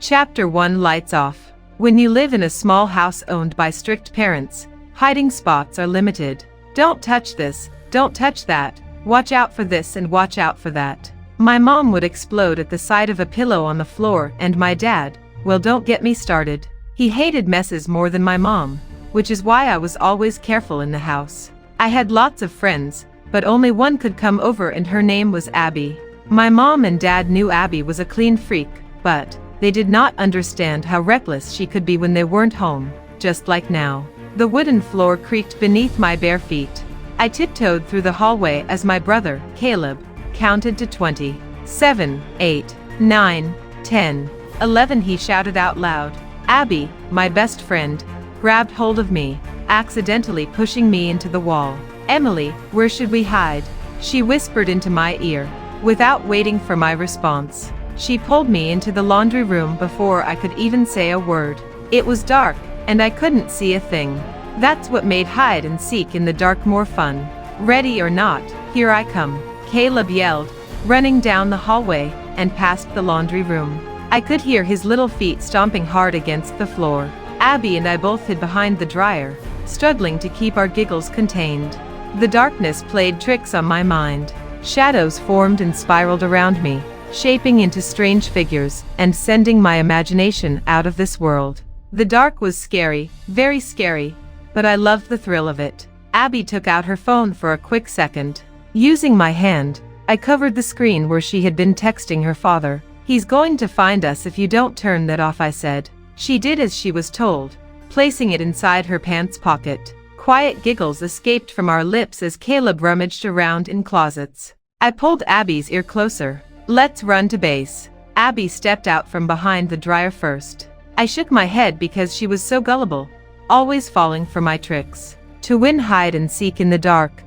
Chapter 1 Lights Off. When you live in a small house owned by strict parents, hiding spots are limited. Don't touch this, don't touch that, watch out for this and watch out for that. My mom would explode at the sight of a pillow on the floor, and my dad, well, don't get me started. He hated messes more than my mom, which is why I was always careful in the house. I had lots of friends, but only one could come over, and her name was Abby. My mom and dad knew Abby was a clean freak, but they did not understand how reckless she could be when they weren't home, just like now. The wooden floor creaked beneath my bare feet. I tiptoed through the hallway as my brother, Caleb, counted to 20. 7, 8, 9, 10, 11, he shouted out loud. Abby, my best friend, grabbed hold of me, accidentally pushing me into the wall. Emily, where should we hide? She whispered into my ear. Without waiting for my response, she pulled me into the laundry room before I could even say a word. It was dark, and I couldn't see a thing. That's what made hide and seek in the dark more fun. Ready or not, here I come, Caleb yelled, running down the hallway and past the laundry room. I could hear his little feet stomping hard against the floor. Abby and I both hid behind the dryer, struggling to keep our giggles contained. The darkness played tricks on my mind. Shadows formed and spiraled around me, shaping into strange figures and sending my imagination out of this world. The dark was scary, very scary, but I loved the thrill of it. Abby took out her phone for a quick second. Using my hand, I covered the screen where she had been texting her father. He's going to find us if you don't turn that off, I said. She did as she was told, placing it inside her pants pocket. Quiet giggles escaped from our lips as Caleb rummaged around in closets. I pulled Abby's ear closer. Let's run to base. Abby stepped out from behind the dryer first. I shook my head because she was so gullible, always falling for my tricks. To win hide and seek in the dark,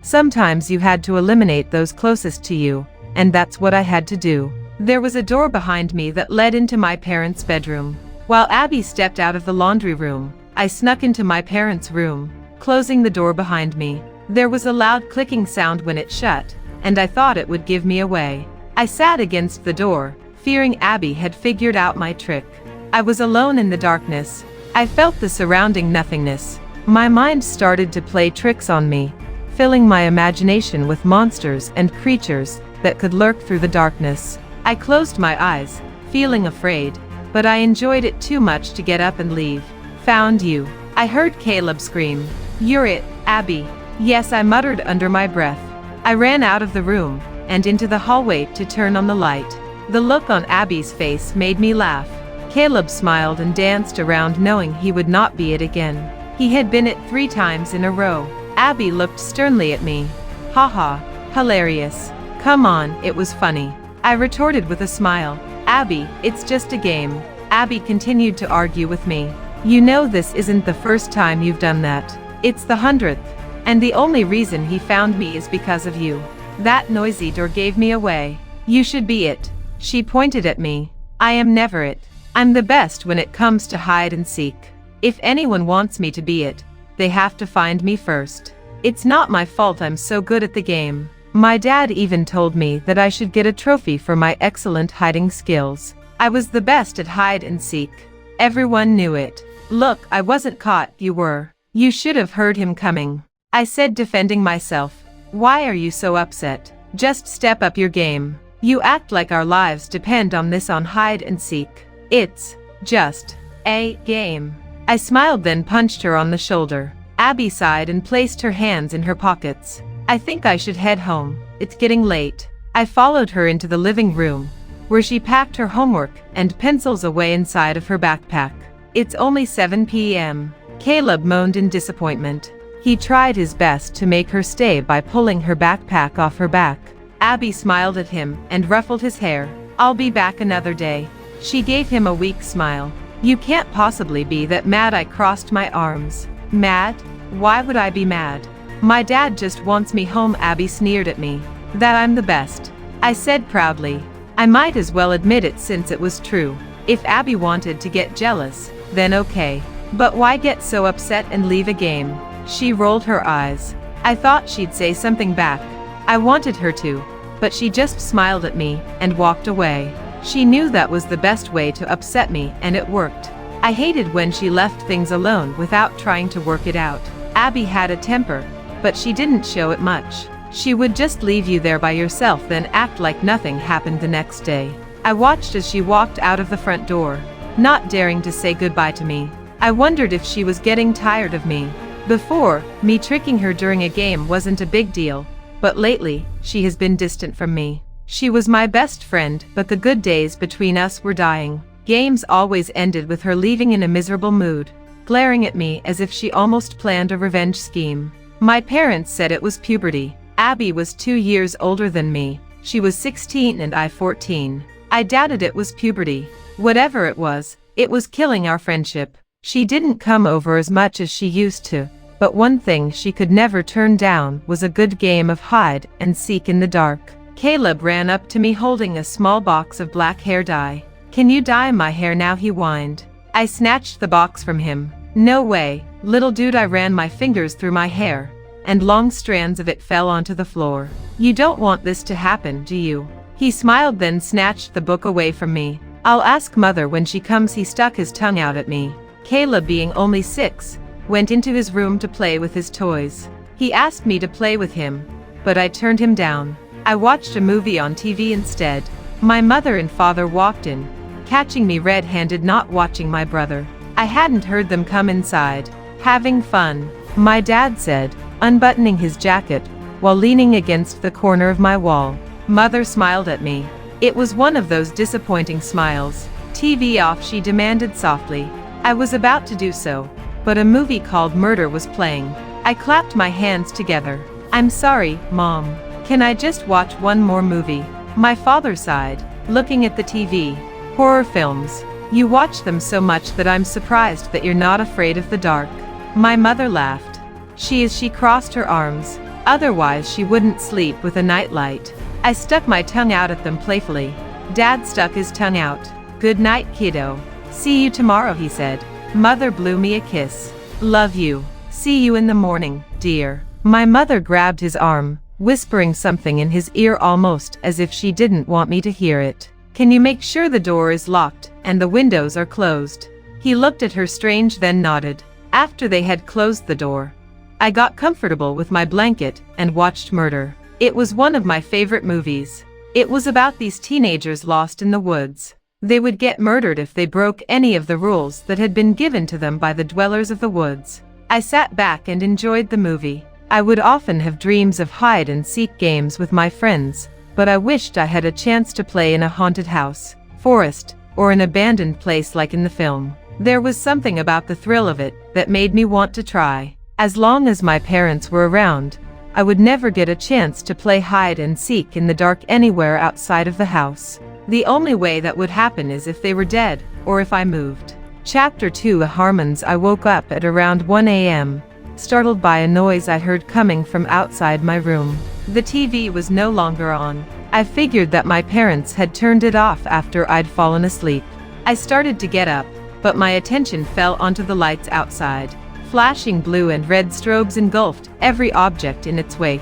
sometimes you had to eliminate those closest to you, and that's what I had to do. There was a door behind me that led into my parents' bedroom. While Abby stepped out of the laundry room, I snuck into my parents' room, closing the door behind me. There was a loud clicking sound when it shut, and I thought it would give me away. I sat against the door, fearing Abby had figured out my trick. I was alone in the darkness. I felt the surrounding nothingness. My mind started to play tricks on me, filling my imagination with monsters and creatures that could lurk through the darkness. I closed my eyes, feeling afraid, but I enjoyed it too much to get up and leave. Found you. I heard Caleb scream. You're it, Abby. Yes, I muttered under my breath. I ran out of the room and into the hallway to turn on the light. The look on Abby's face made me laugh. Caleb smiled and danced around, knowing he would not be it again. He had been it 3 times in a row. Abby looked sternly at me. Haha, hilarious. Come on, it was funny. I retorted with a smile. Abby, it's just a game. Abby continued to argue with me. You know this isn't the first time you've done that. It's the 100th. And the only reason he found me is because of you. That noisy door gave me away. You should be it. She pointed at me. I am never it. I'm the best when it comes to hide and seek. If anyone wants me to be it, they have to find me first. It's not my fault I'm so good at the game. My dad even told me that I should get a trophy for my excellent hiding skills. I was the best at hide and seek. Everyone knew it. Look, I wasn't caught, you were. You should have heard him coming. I said, defending myself. Why are you so upset? Just step up your game. You act like our lives depend on this, on hide and seek. It's just a game. I smiled, then punched her on the shoulder. Abby sighed and placed her hands in her pockets. I think I should head home. It's getting late. I followed her into the living room, where she packed her homework and pencils away inside of her backpack. It's only 7 p.m. Caleb moaned in disappointment. He tried his best to make her stay by pulling her backpack off her back. Abby smiled at him and ruffled his hair. I'll be back another day. She gave him a weak smile. You can't possibly be that mad. I crossed my arms. Mad? Why would I be mad? My dad just wants me home. Abby sneered at me. That I'm the best, I said proudly. I might as well admit it since it was true. If Abby wanted to get jealous, then okay. But why get so upset and leave a game? She rolled her eyes. I thought she'd say something back. I wanted her to, but she just smiled at me and walked away. She knew that was the best way to upset me, and it worked. I hated when she left things alone without trying to work it out. Abby had a temper, but she didn't show it much. She would just leave you there by yourself, then act like nothing happened the next day. I watched as she walked out of the front door, not daring to say goodbye to me. I wondered if she was getting tired of me. Before, me tricking her during a game wasn't a big deal, but lately, she has been distant from me. She was my best friend, but the good days between us were dying. Games always ended with her leaving in a miserable mood, glaring at me as if she almost planned a revenge scheme. My parents said it was puberty. Abby was 2 years older than me. She was 16 and I 14. I doubted it was puberty. Whatever it was killing our friendship. She didn't come over as much as she used to, but one thing she could never turn down was a good game of hide and seek in the dark. Caleb ran up to me holding a small box of black hair dye. "Can you dye my hair now?" he whined. I snatched the box from him. "No way, little dude." I ran my fingers through my hair, and long strands of it fell onto the floor. "You don't want this to happen, do you?" He smiled, then snatched the book away from me. "I'll ask Mother when she comes." He stuck his tongue out at me. Caleb, being only 6, went into his room to play with his toys. He asked me to play with him, but I turned him down. I watched a movie on TV instead. My mother and father walked in, catching me red-handed not watching my brother. I hadn't heard them come inside. "Having fun," my dad said, unbuttoning his jacket while leaning against the corner of my wall. Mother smiled at me. It was one of those disappointing smiles. "TV off," she demanded softly. I was about to do so, but a movie called Murder was playing. I clapped my hands together. "I'm sorry, Mom. Can I just watch one more movie?" My father sighed, looking at the TV. "Horror films. You watch them so much that I'm surprised that you're not afraid of the dark." My mother laughed. She crossed her arms. Otherwise she wouldn't sleep with a nightlight. I stuck my tongue out at them playfully. Dad stuck his tongue out. "Good night, kiddo. See you tomorrow," he said. Mother blew me a kiss. "Love you. See you in the morning, dear." My mother grabbed his arm, whispering something in his ear almost as if she didn't want me to hear it. "Can you make sure the door is locked and the windows are closed?" He looked at her strange, then nodded. After they had closed the door, I got comfortable with my blanket and watched Murder. It was one of my favorite movies. It was about these teenagers lost in the woods. They would get murdered if they broke any of the rules that had been given to them by the dwellers of the woods. I sat back and enjoyed the movie. I would often have dreams of hide-and-seek games with my friends, but I wished I had a chance to play in a haunted house, forest, or an abandoned place like in the film. There was something about the thrill of it that made me want to try. As long as my parents were around, I would never get a chance to play hide-and-seek in the dark anywhere outside of the house. The only way that would happen is if they were dead, or if I moved. Chapter 2: Harmons. I woke up at around 1 a.m., startled by a noise I heard coming from outside my room. The TV was no longer on. I figured that my parents had turned it off after I'd fallen asleep. I started to get up, but my attention fell onto the lights outside. Flashing blue and red strobes engulfed every object in its wake.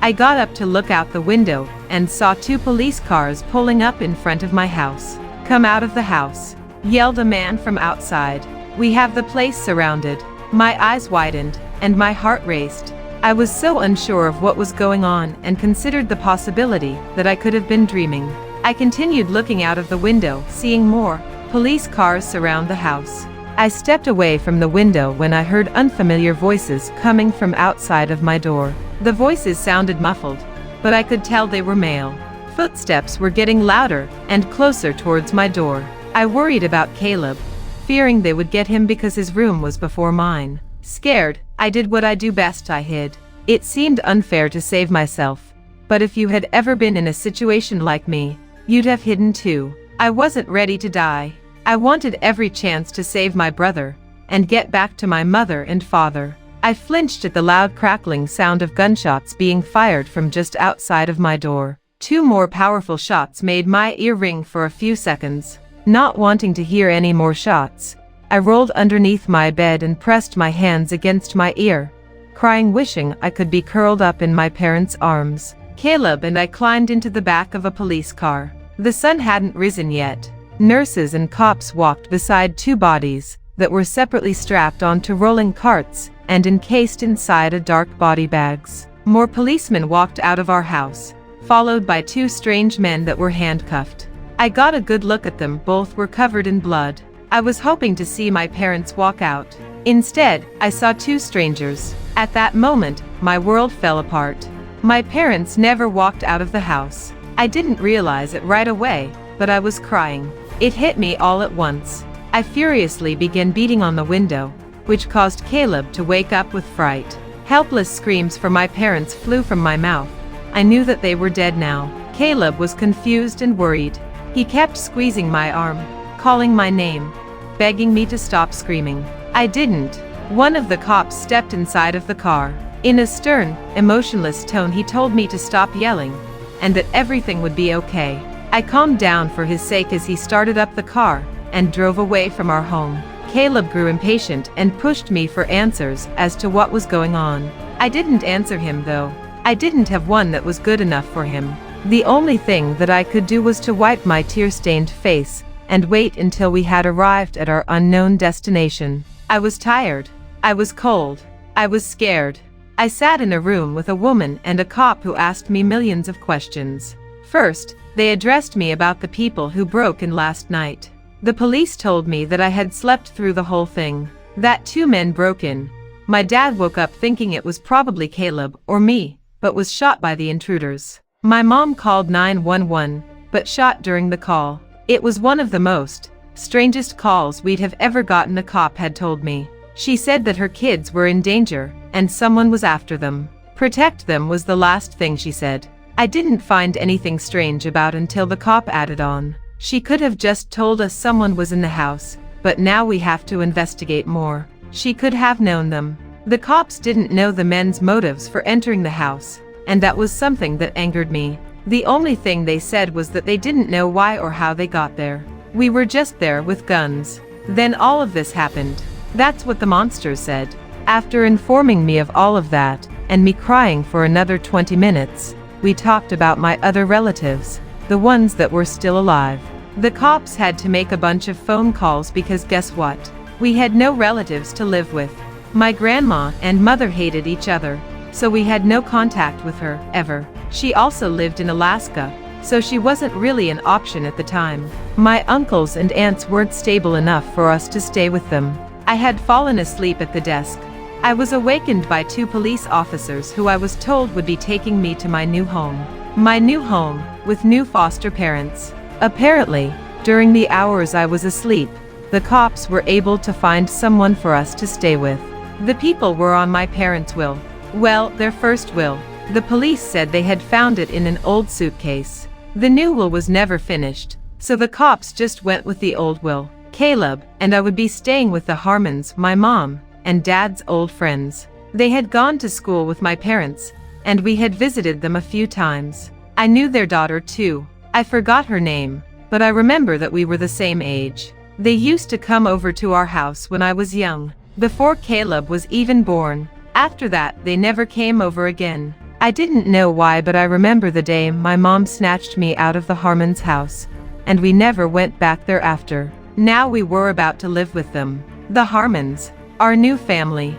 I got up to look out the window and saw 2 police cars pulling up in front of my house. "Come out of the house," yelled a man from outside. "We have the place surrounded." My eyes widened, and my heart raced. I was so unsure of what was going on and considered the possibility that I could have been dreaming. I continued looking out of the window, seeing more police cars surround the house. I stepped away from the window when I heard unfamiliar voices coming from outside of my door. The voices sounded muffled, but I could tell they were male. Footsteps were getting louder and closer towards my door. I worried about Caleb, fearing they would get him because his room was before mine. Scared, I did what I do best: I hid. It seemed unfair to save myself, but if you had ever been in a situation like me, you'd have hidden too. I wasn't ready to die. I wanted every chance to save my brother and get back to my mother and father. I flinched at the loud crackling sound of gunshots being fired from just outside of my door. 2 more powerful shots made my ear ring for a few seconds. Not wanting to hear any more shots, I rolled underneath my bed and pressed my hands against my ear, crying, wishing I could be curled up in my parents' arms. Caleb and I climbed into the back of a police car. The sun hadn't risen yet. Nurses and cops walked beside two bodies that were separately strapped onto rolling carts and encased inside a dark body bags. More policemen walked out of our house, followed by two strange men that were handcuffed. I got a good look at them. Both were covered in blood. I was hoping to see my parents walk out. Instead, I saw two strangers. At that moment, my world fell apart. My parents never walked out of the house. I didn't realize it right away, but I was crying. It hit me all at once. I furiously began beating on the window, which caused Caleb to wake up with fright. Helpless screams for my parents flew from my mouth. I knew that they were dead now. Caleb was confused and worried. He kept squeezing my arm, calling my name, begging me to stop screaming. I didn't. One of the cops stepped inside of the car. In a stern, emotionless tone, he told me to stop yelling and that everything would be okay. I calmed down for his sake as he started up the car and drove away from our home. Caleb grew impatient and pushed me for answers as to what was going on. I didn't answer him though. I didn't have one that was good enough for him. The only thing that I could do was to wipe my tear-stained face and wait until we had arrived at our unknown destination. I was tired. I was cold. I was scared. I sat in a room with a woman and a cop who asked me millions of questions. First, they addressed me about the people who broke in last night. The police told me that I had slept through the whole thing, that two men broke in. My dad woke up thinking it was probably Caleb or me, but was shot by the intruders. My mom called 911, but shot during the call. It was one of the most strangest calls we'd have ever gotten, a cop had told me. She said that her kids were in danger, and someone was after them. Protect them was the last thing she said. I didn't find anything strange about until the cop added on. She could have just told us someone was in the house, but now we have to investigate more. She could have known them. The cops didn't know the men's motives for entering the house, and that was something that angered me. The only thing they said was that they didn't know why or how they got there. We were just there with guns. Then all of this happened. That's what the monsters said. After informing me of all of that, and me crying for another 20 minutes, we talked about my other relatives, the ones that were still alive. The cops had to make a bunch of phone calls because guess what? We had no relatives to live with. My grandma and mother hated each other, so we had no contact with her, ever. She also lived in Alaska, so she wasn't really an option at the time. My uncles and aunts weren't stable enough for us to stay with them. I had fallen asleep at the desk. I was awakened by two police officers who I was told would be taking me to my new home. My new home, with new foster parents. Apparently, during the hours I was asleep, the cops were able to find someone for us to stay with. The people were on my parents' will. Well, their first will. The police said they had found it in an old suitcase. The new will was never finished, so the cops just went with the old will. Caleb and I would be staying with the Harmons, my mom and dad's old friends. They had gone to school with my parents, and we had visited them a few times. I knew their daughter too. I forgot her name, but I remember that we were the same age. They used to come over to our house when I was young, before Caleb was even born. After that, they never came over again. I didn't know why, but I remember the day my mom snatched me out of the Harmons' house, and we never went back there after. Now we were about to live with them. The Harmons, our new family.